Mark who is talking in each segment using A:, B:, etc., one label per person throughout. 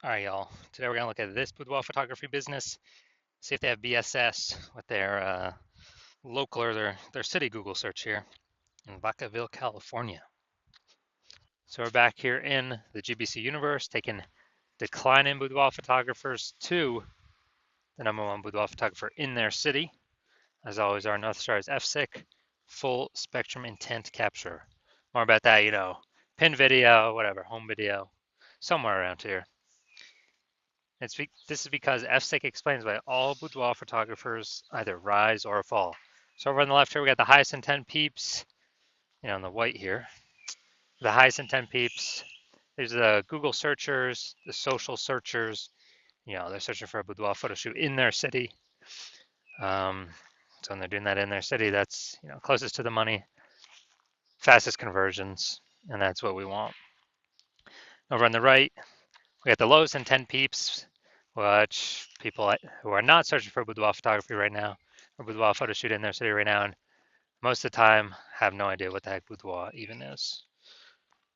A: All right, y'all. Today we're gonna look at this boudoir photography business, see if they have BSS with their local or their city Google search here in Vacaville, California. So we're back here in the GBC universe, taking declining boudoir photographers to the #1 boudoir photographer in their city. As always, our North Star is FSIC, full spectrum intent capture. More about that, pin video, whatever, home video, somewhere around here. This is because FSIC explains why all boudoir photographers either rise or fall. So over on the left here, we got the highest intent peeps, on the white here. The highest intent peeps. There's the Google searchers, the social searchers. They're searching for a boudoir photo shoot in their city. So when they're doing that in their city, that's closest to the money, fastest conversions, and that's what we want. Over on the right, we got the lowest intent peeps, which people who are not searching for boudoir photography right now, or boudoir photo shoot in their city right now, and most of the time have no idea what the heck boudoir even is.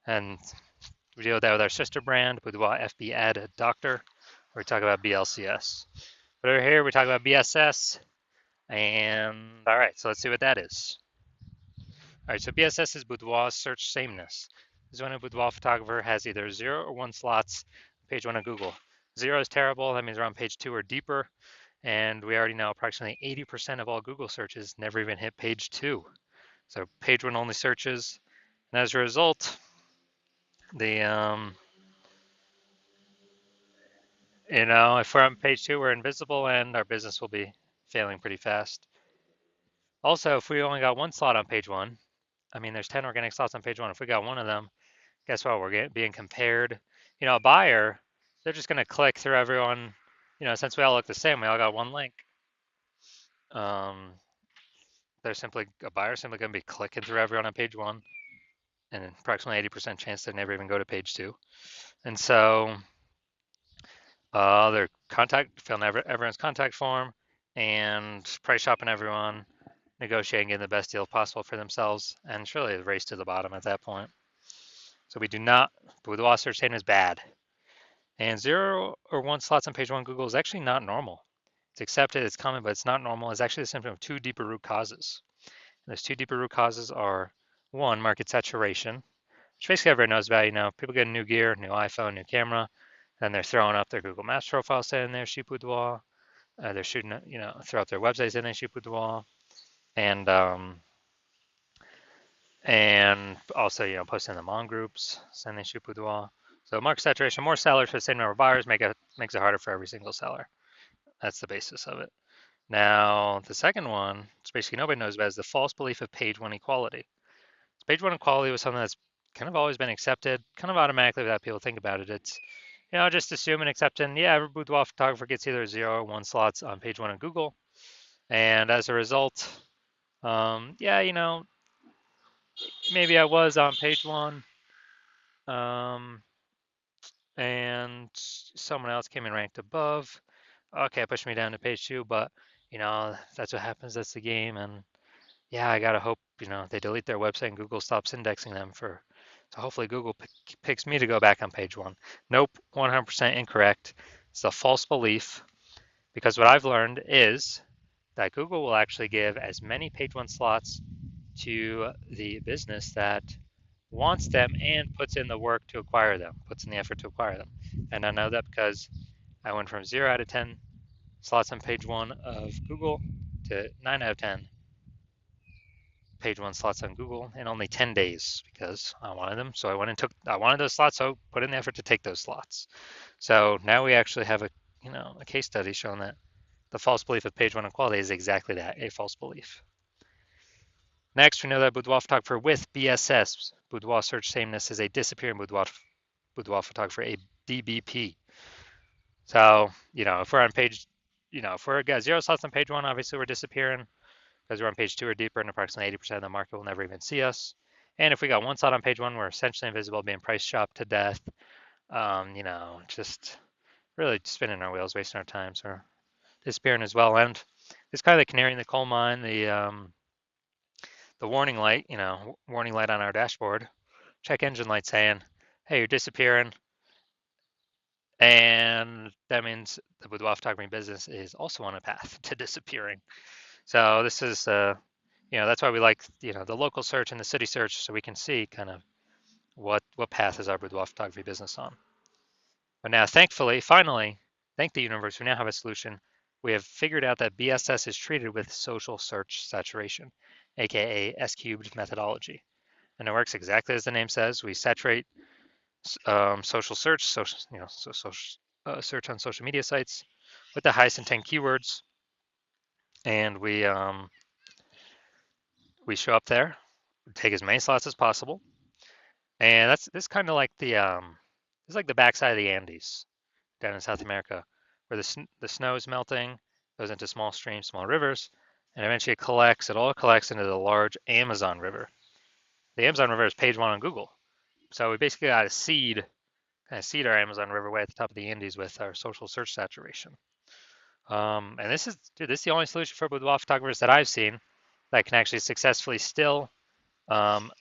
A: And we deal with that with our sister brand, Boudoir FB Ad Doctor, where we talk about BLCS. But over here, we talk about BSS, and all right, so let's see what that is. All right, so BSS is boudoir search sameness. This is when a boudoir photographer has either 0 or 1 slots on page 1 of Google. 0 is terrible, that means we're on page 2 or deeper, and we already know approximately 80% of all Google searches never even hit page 2. So page 1 only searches, and as a result, the if we're on page 2, we're invisible, and our business will be failing pretty fast. Also, if we only got 1 slot on page 1, I mean, there's 10 organic slots on page 1. If we got 1 of them, guess what? We're being compared. A buyer, they're just going to click through everyone. Since we all look the same, we all got 1 link. A buyer simply going to be clicking through everyone on page 1, and approximately 80% chance they never even go to page 2. And so their filling everyone's contact form, and price shopping everyone, negotiating, getting the best deal possible for themselves, and it's really a race to the bottom at that point. So we do not, boudoir search saying is bad. And 0 or 1 slots on page 1 Google is actually not normal. It's accepted, it's common, but it's not normal. It's actually a symptom of 2 deeper root causes. And those 2 deeper root causes are 1, market saturation, which basically everyone knows about. People get new gear, new iPhone, new camera, and they're throwing up their Google Maps profile saying they're shoot boudoir. They're shooting, throw up their websites saying they shoot boudoir, and also, posting them on groups saying they shoot boudoir. So market saturation, more sellers for the same number of buyers makes it harder for every single seller. That's the basis of it. Now, the second one, which basically nobody knows about, is the false belief of page 1 equality. Page 1 equality was something that's kind of always been accepted, kind of automatically without people think about it. It's, just assume and accepting, yeah, every boudoir photographer gets either 0 or 1 slots on page 1 of Google. And as a result, maybe I was on page 1, and someone else came and ranked above. Okay, pushed me down to page 2, but that's what happens. That's the game, and yeah, I gotta hope they delete their website and Google stops indexing them so hopefully Google picks me to go back on page 1. Nope, 100% incorrect. It's a false belief, because what I've learned is that Google will actually give as many page 1 slots to the business that wants them and puts in the work to acquire them, puts in the effort to acquire them. And I know that because I went from 0 out of 10 slots on page 1 of Google to 9 out of 10 page 1 slots on Google in only 10 days because I wanted them. So I wanted those slots, so put in the effort to take those slots. So now we actually have a case study showing that the false belief of page 1 equality is exactly that, a false belief. Next, we know that boudoir photographer with BSS, boudoir search sameness, is a disappearing boudoir photographer, a DBP. So, if we're on page, if we're got 0 slots on page 1, obviously we're disappearing because we're on page 2 or deeper, and approximately 80% of the market will never even see us. And if we got 1 slot on page 1, we're essentially invisible, being price shopped to death. Just really spinning our wheels, wasting our time, so disappearing as well. And it's kind of the canary in the coal mine, the warning light, warning light on our dashboard, check engine light saying, hey, you're disappearing. And that means the boudoir photography business is also on a path to disappearing. So this is, that's why we like, the local search and the city search, so we can see kind of what path is our boudoir photography business on. But now, thankfully, finally, thank the universe, we now have a solution. We have figured out that BSS is treated with social search saturation, aka S cubed methodology. And it works exactly as the name says. We saturate social search, search on social media sites with the highest intent keywords, and we show up there, take as many slots as possible, and that's this kind of like it's like the backside of the Andes down in South America, where the snow is melting, goes into small streams, small rivers, and eventually it all collects into the large Amazon River. The Amazon River is page one on Google, so we basically got to seed our Amazon River way at the top of the Andes with our social search saturation. And this is the only solution for boudoir photographers that I've seen that can actually successfully still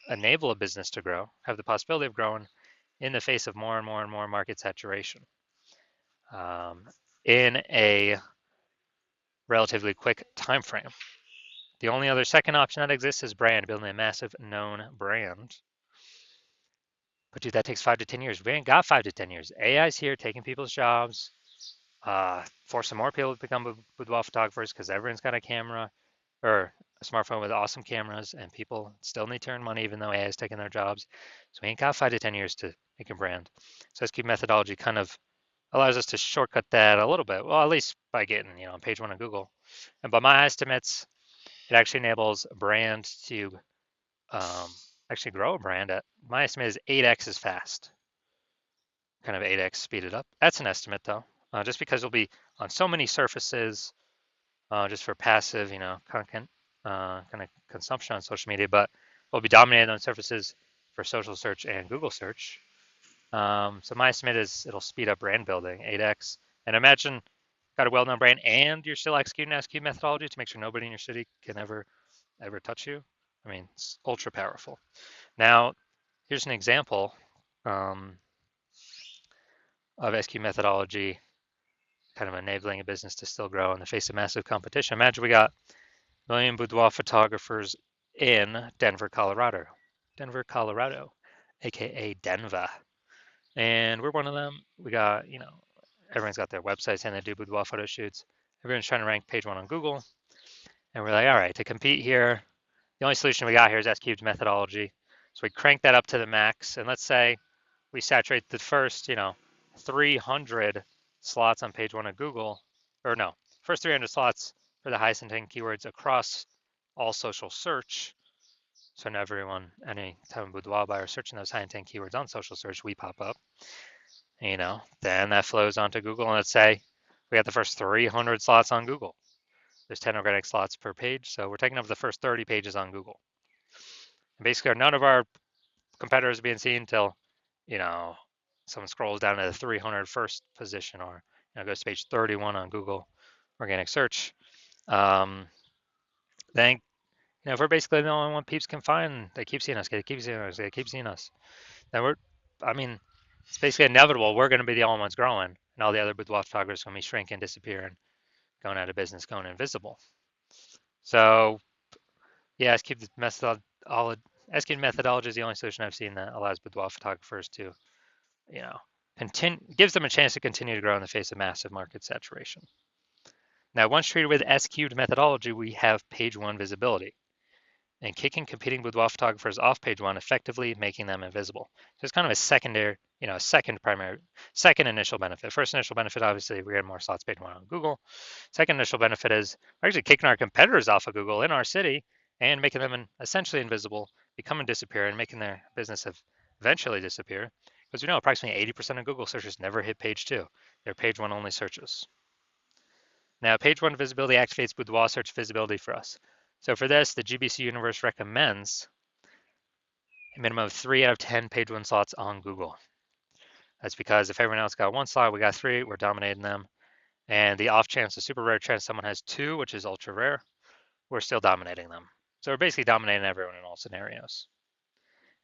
A: enable a business to grow, have the possibility of growing in the face of more and more and more market saturation in a relatively quick time frame. The only other second option that exists is brand, building a massive known brand. But dude, that takes 5 to 10 years. We ain't got 5 to 10 years. AI's here taking people's jobs, forcing more people to become boudoir photographers because everyone's got a camera or a smartphone with awesome cameras, and people still need to earn money even though AI is taking their jobs. So we ain't got 5 to 10 years to make a brand. So SQ methodology kind of allows us to shortcut that a little bit. Well, at least by getting, on page one of Google. And by my estimates, it actually enables a brand to actually grow a brand at, my estimate is 8x as fast. Kind of 8x speeded up. That's an estimate though, just because it'll be on so many surfaces, just for passive, content kind of consumption on social media, but we'll be dominated on surfaces for social search and Google search. So my estimate is it'll speed up brand building 8x. And imagine got a well-known brand and you're still executing SQ methodology to make sure nobody in your city can ever touch you. I mean, it's ultra powerful. Now, here's an example of SQ methodology kind of enabling a business to still grow in the face of massive competition. Imagine we got a million boudoir photographers in Denver, Colorado. Denver, Colorado, aka Denver. And we're one of them. We got, everyone's got their websites and they do boudoir photo shoots. Everyone's trying to rank page one on Google. And we're like, all right, to compete here, the only solution we got here is S-Cube's methodology. So we crank that up to the max. And let's say we saturate the first, 300 slots on page one of Google, or no, first 300 slots for the highest intent keywords across all social search. So now any time a boudoir buyer searching those high intent keywords on social search, we pop up. Then that flows onto Google, and let's say we got the first 300 slots on Google. There's 10 organic slots per page, so we're taking up the first 30 pages on Google. And basically, none of our competitors are being seen until, someone scrolls down to the 301st position or goes to page 31 on Google organic search. Then, if we're basically the only one peeps can find, they keep seeing us, they keep seeing us, they keep seeing us. Then it's basically inevitable. We're going to be the only ones growing, and all the other boudoir photographers are going to be shrinking, disappearing, going out of business, going invisible. So, yeah, SQ methodology is the only solution I've seen that allows boudoir photographers to, gives them a chance to continue to grow in the face of massive market saturation. Now, once treated with S-cubed methodology, we have page one visibility and kicking competing boudoir photographers off page one, effectively making them invisible. So it's kind of a second initial benefit. First initial benefit, obviously, we're getting more slots page one on Google. Second initial benefit is we're actually kicking our competitors off of Google in our city and making them essentially invisible, becoming disappear, and making their business eventually disappear. Because we know approximately 80% of Google searches never hit page two. They're page one only searches. Now, page one visibility activates boudoir search visibility for us. So for this, the GBC universe recommends a minimum of 3 out of 10 page one slots on Google. That's because if everyone else got one slot, we got 3, we're dominating them. And the off chance, the super rare chance someone has 2, which is ultra rare, we're still dominating them. So we're basically dominating everyone in all scenarios.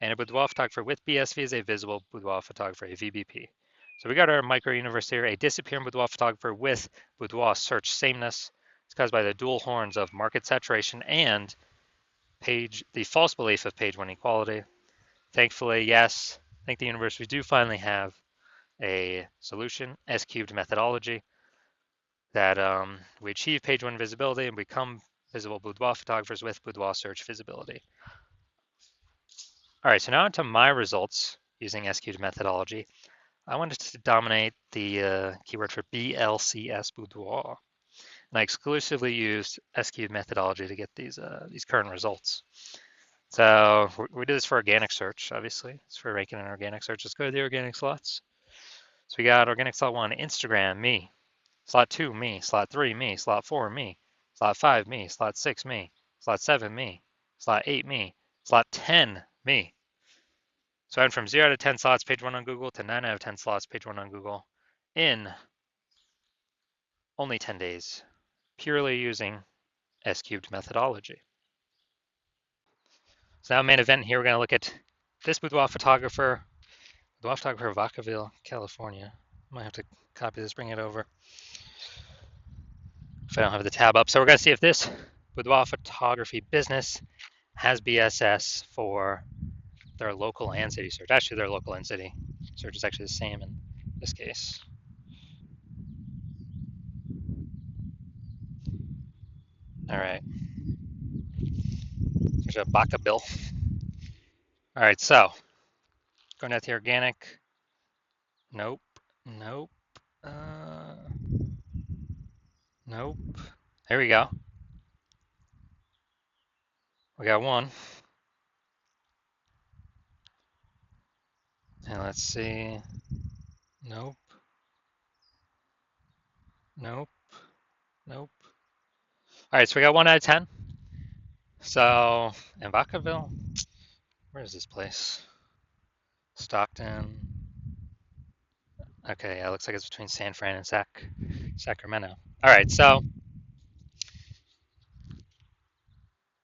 A: And a boudoir photographer with BSV is a visible boudoir photographer, a VBP. So we got our micro universe here, a disappearing boudoir photographer with boudoir search sameness. It's caused by the dual horns of market saturation and the false belief of page one equality. Thankfully, yes, thank the universe, we do finally have a solution, S-cubed methodology, that we achieve page one visibility and become visible boudoir photographers with boudoir search visibility. All right, so now into my results using S-cubed methodology. I wanted to dominate the keyword for BLCS boudoir, and I exclusively used S-cubed methodology to get these current results. So we did this for organic search, obviously. It's for ranking in organic search. Let's go to the organic slots. So we got organic slot 1, Instagram, me. Slot 2, me. Slot 3, me. Slot 4, me. Slot 5, me. Slot 6, me. Slot 7, me. Slot 8, me. Slot 10, me. So I went from 0 out of 10 slots page 1 on Google to 9 out of 10 slots page 1 on Google in only 10 days, purely using S-cubed methodology. So now main event here, we're going to look at this boudoir photographer of Vacaville, California. Might have to copy this, bring it over if I don't have the tab up. So we're going to see if this boudoir photography business has BSS for their local and city search. Actually, their local and city search is actually the same in this case. All right. There's a Vacaville. All right, so going at the organic. Nope. Nope. Nope. There we go. We got one. And let's see. Nope. Nope. Nope. All right, so we got 1 out of 10. So, in Vacaville, where is this place? Stockton. Okay, yeah, it looks like it's between San Fran and Sacramento. All right, so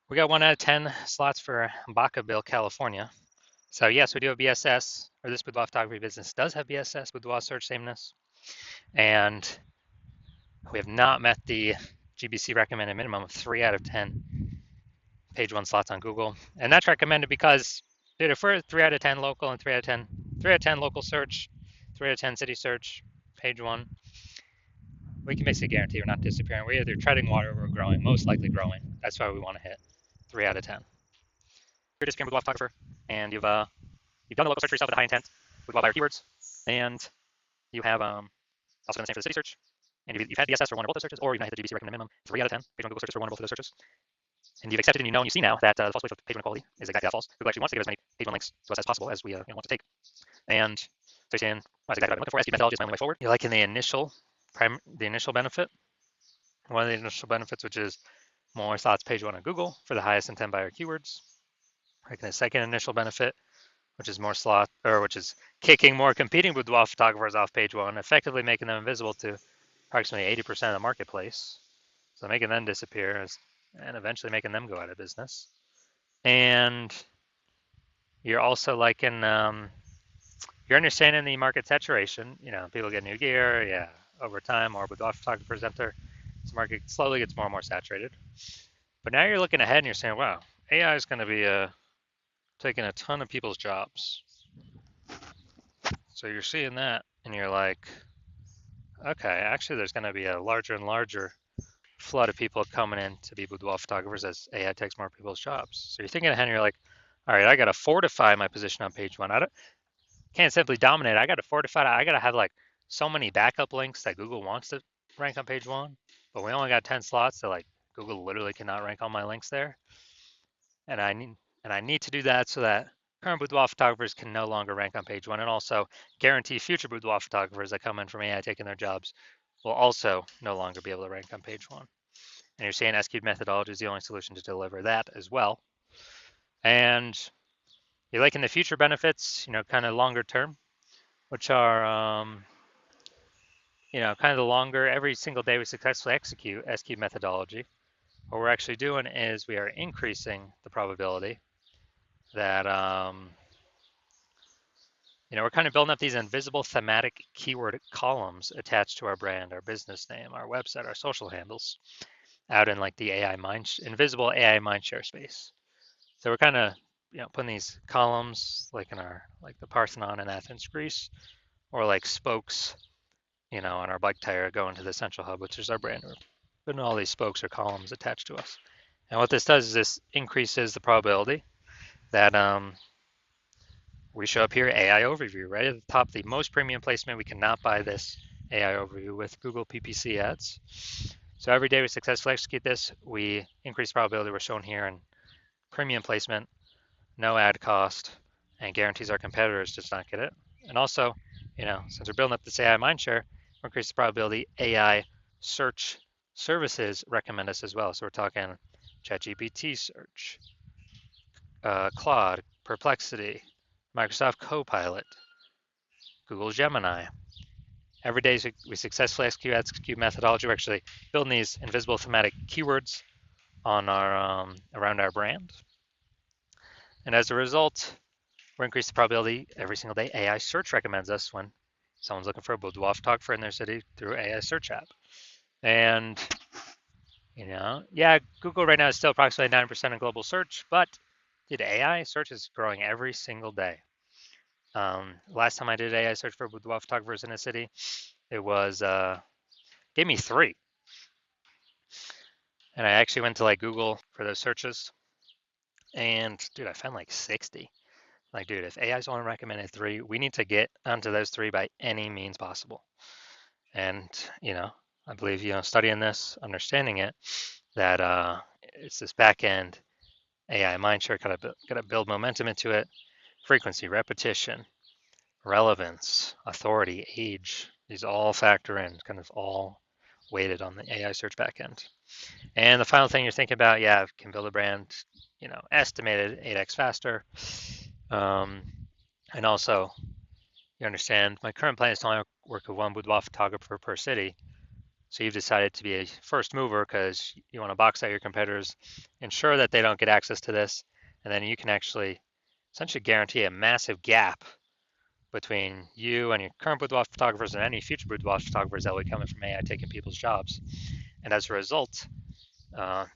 A: we got 1 out of 10 slots for Vacaville, California. So yes, we do have BSS, or this boudoir photography business does have BSS, boudoir search sameness, and we have not met the GBC recommended minimum of 3 out of 10 page 1 slots on Google, and that's recommended because, dude, if we're 3 out of 10 local and 3 out of 10 local search, 3 out of 10 city search, page 1, we can basically guarantee we're not disappearing. We're either treading water or we're growing, most likely growing. That's why we want to hit 3 out of 10. You're a disappearing boudoir photographer, and you've done the local search for yourself at a high intent with buyer keywords, and you have also done the same for the city search, and you've had BSS for one or both those searches, or you've not hit the GBC recommended minimum 3 out of 10 page 1 Google searches for one or both of those searches, and you've accepted and you know and you see now that the false belief of page 1 equality is exactly that false. Google actually wants to give as many page 1 links to us as possible as we want to take, and so you're saying, well, that's exactly what I'm looking for. SQ methodology is my only way forward. You're liking the initial benefit, one of the initial benefits, which is more slots page 1 on Google for the highest intent buyer keywords. Liking the second initial benefit, which is which is kicking more competing boudoir photographers off page 1, effectively making them invisible to approximately 80% of the marketplace. So making them disappear and eventually making them go out of business. And you're also liking, you're understanding the market saturation. You know, people get new gear, yeah, over time, more boudoir photographers enter. This market slowly gets more and more saturated. But now you're looking ahead and you're saying, wow, AI is going to be taking a ton of people's jobs. So you're seeing that and you're like, okay, actually there's going to be a larger and larger flood of people coming in to be boudoir photographers as AI takes more people's jobs. So you're thinking ahead and you're like, all right, I got to fortify my position on page 1. Can't simply dominate. I got to fortify it. I got to have like so many backup links that Google wants to rank on page 1, but we only got 10 slots, so like Google literally cannot rank all my links there. And I need to do that so that current boudoir photographers can no longer rank on page 1, and also guarantee future boudoir photographers that come in from AI taking their jobs will also no longer be able to rank on page 1. And you're saying S-cubed methodology is the only solution to deliver that as well. And you're liking the future benefits, kind of longer term, which are, kind of the longer, every single day we successfully execute S-cubed methodology. What we're actually doing is we are increasing the probability that We're kind of building up these invisible thematic keyword columns attached to our brand, our business name, our website, our social handles, out in like the invisible AI mindshare space. So we're kind of putting these columns like in our like the Parthenon in Athens, Greece, or like spokes, on our bike tire going to the central hub, which is our brand. We're putting all these spokes or columns attached to us. And what this does is this increases the probability that we show up here, AI overview, right at the top, the most premium placement. We cannot buy this AI overview with Google PPC ads. So every day we successfully execute this, we increase probability we're shown here in premium placement, no ad cost, and guarantees our competitors does not get it. And also, since we're building up this AI mindshare, we increase the probability AI search services recommend us as well. So we're talking ChatGPT search, Claude, Perplexity, Microsoft Copilot, Google Gemini. Every day we successfully execute methodology. We're actually building these invisible thematic keywords on our around our brand. And as a result, we're increasing the probability every single day AI search recommends us when someone's looking for a boudoir photographer in their city through AI search app. And, yeah, Google right now is still approximately 9% of global search, but dude, AI search is growing every single day. Last time I did AI search for boudoir photographers in a city, it was gave me 3. And I actually went to like Google for those searches, and dude, I found like 60. Like, dude, if AI's only recommended 3, we need to get onto those 3 by any means possible. And, I believe, studying this, understanding it, that it's this back end AI mindshare, gotta build momentum into it, frequency, repetition, relevance, authority, age. These all factor in, kind of all weighted on the AI search backend. And the final thing you're thinking about, yeah, can build a brand, estimated 8x faster. And also, you understand my current plan is to only work with one boudoir photographer per city. So you've decided to be a first mover because you want to box out your competitors, ensure that they don't get access to this, and then you can actually essentially guarantee a massive gap between you and your current boudoir photographers and any future boudoir photographers that will be coming from AI taking people's jobs. And as a result,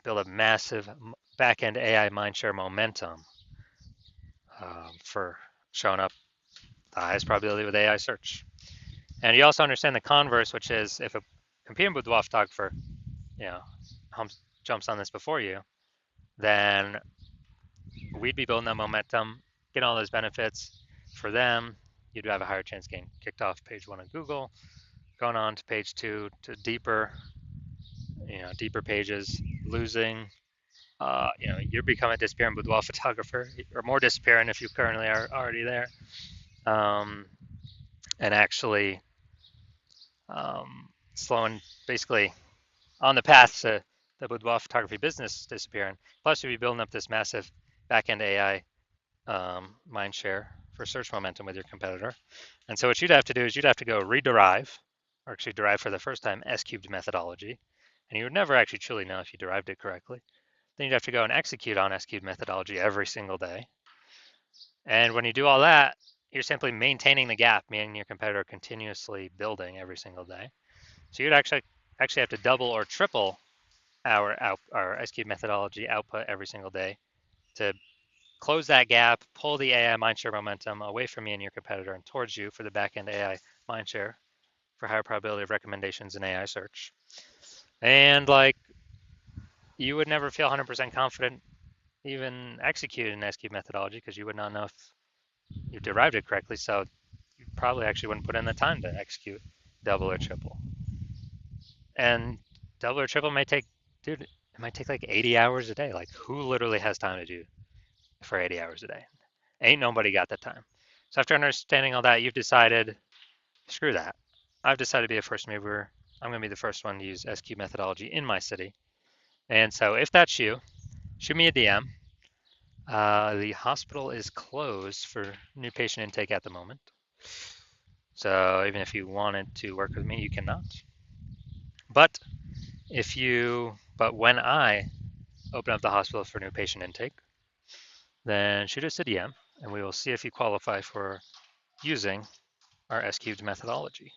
A: build a massive back-end AI mindshare momentum for showing up the highest probability with AI search. And you also understand the converse, which is if a competing boudoir photographer, you know, jumps on this before you, then we'd be building that momentum, getting all those benefits for them. You'd have a higher chance getting kicked off page 1 of Google, going on to page 2 to deeper pages, losing. You're becoming a disappearing boudoir photographer, or more disappearing if you currently are already there, and actually slowing, basically on the path to the boudoir photography business disappearing. Plus, you'll be building up this massive back-end AI mind share for search momentum with your competitor. And so what you'd have to do is you'd have to go rederive, or actually derive for the first time, S-cubed methodology. And you would never actually truly know if you derived it correctly. Then you'd have to go and execute on S-cubed methodology every single day. And when you do all that, you're simply maintaining the gap, meaning your competitor continuously building every single day. So you'd actually have to double or triple our S-cubed methodology output every single day to close that gap, pull the AI mindshare momentum away from me and your competitor and towards you for the back-end AI mindshare for higher probability of recommendations in AI search. And like, you would never feel 100% confident even executing an S-cubed methodology because you would not know if you derived it correctly. So you probably actually wouldn't put in the time to execute double or triple. And double or triple may take, dude, it might take like 80 hours a day. Like, who literally has time to do for 80 hours a day? Ain't nobody got the time. So after understanding all that, you've decided, screw that. I've decided to be a first mover. I'm going to be the first one to use S-cubed methodology in my city. And so if that's you, shoot me a DM. The hospital is closed for new patient intake at the moment. So even if you wanted to work with me, you cannot. But when I open up the hospital for new patient intake, then shoot us a DM and we will see if you qualify for using our S cubed methodology.